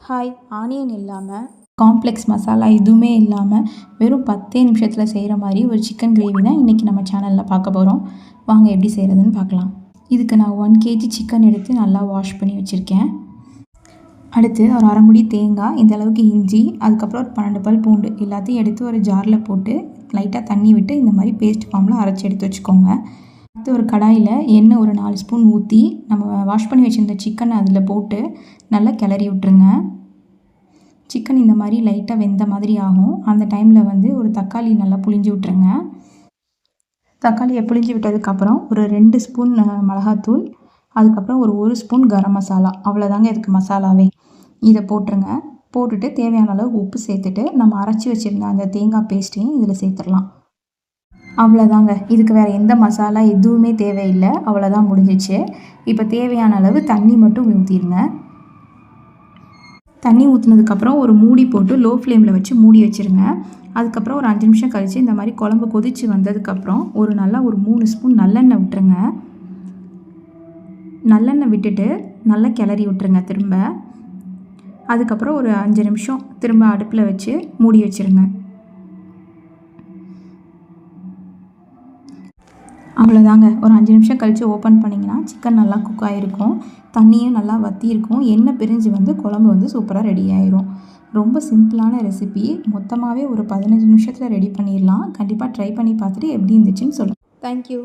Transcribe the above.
Hi, onion இல்லாமல் complex masala எதுவுமே இல்லாமல் வெறும் 10 நிமிஷத்தில் செய்கிற மாதிரி ஒரு சிக்கன் கிரேவி தான் இன்றைக்கி நம்ம சேனலில் பார்க்க போகிறோம். வாங்க எப்படி செய்கிறதுன்னு பார்க்கலாம். இதுக்கு நான் 1 kg சிக்கன் எடுத்து நல்லா வாஷ் பண்ணி வச்சுருக்கேன். அடுத்து ஒரு அரை முடி தேங்காய், இந்த அளவுக்கு இஞ்சி, அதுக்கப்புறம் ஒரு 12 பல் பூண்டு எல்லாத்தையும் எடுத்து ஒரு ஜாரில் போட்டு லைட்டாக தண்ணி விட்டு இந்த மாதிரி பேஸ்ட் ஃபார்மில் அரைச்சி எடுத்து வச்சுக்கோங்க. அடுத்து ஒரு கடாயில் எண்ணெய் ஒரு 4 ஸ்பூன் ஊற்றி நம்ம வாஷ் பண்ணி வச்சுருந்த சிக்கனை அதில் போட்டு நல்லா கிளறி விட்டுருங்க. சிக்கன் இந்த மாதிரி லைட்டாக வெந்த மாதிரி ஆகும். அந்த டைமில் ஒரு தக்காளி நல்லா புழிஞ்சு விட்டுருங்க. தக்காளியை புழிஞ்சு விட்டதுக்கப்புறம் ஒரு 2 ஸ்பூன் மிளகாத்தூள், அதுக்கப்புறம் ஒரு ஸ்பூன் கரம் மசாலா, அவ்வளோதாங்க இதுக்கு மசாலாவே. இதை போட்டுருங்க. போட்டுட்டு தேவையான அளவு உப்பு சேர்த்துட்டு நம்ம அரைச்சி வச்சுருந்த அந்த தேங்காய் பேஸ்ட்டையும் இதில் சேர்த்துடலாம். அவ்வளோதாங்க, இதுக்கு வேறு எந்த மசாலா எதுவுமே தேவையில்லை. அவ்வளோதான், முடிஞ்சிச்சு. இப்போ தேவையான அளவு தண்ணி மட்டும் ஊற்றிடுங்க. தண்ணி ஊற்றினதுக்கப்புறம் ஒரு மூடி போட்டு லோ ஃப்ளேமில் வச்சு மூடி வச்சுருங்க. அதுக்கப்புறம் ஒரு 5 நிமிஷம் கழித்து இந்த மாதிரி குழம்பு கொதித்து வந்ததுக்கப்புறம் ஒரு 3 ஸ்பூன் நல்லெண்ணெய் விட்டுருங்க. நல்லெண்ணெய் விட்டுட்டு நல்லா கிளறி விட்டுருங்க திரும்ப. அதுக்கப்புறம் ஒரு 5 நிமிஷம் திரும்ப அடுப்பில் வச்சு மூடி வச்சுருங்க. அவ்வளோதாங்க, ஒரு 5 நிமிஷம் கழித்து ஓப்பன் பண்ணிங்கன்னா சிக்கன் நல்லா குக் ஆகிருக்கும். தண்ணியும் நல்லா வற்றி இருக்கும். எண்ணெய் பிரிஞ்சு குழம்பு சூப்பராக ரெடி ஆயிரும். ரொம்ப சிம்பிளான ரெசிபி. மொத்தமாகவே ஒரு 15 நிமிஷத்தில் ரெடி பண்ணிடலாம். கண்டிப்பாக ட்ரை பண்ணி பார்த்துட்டு எப்படி இருந்துச்சுன்னு சொல்லுங்கள். தேங்க்யூ.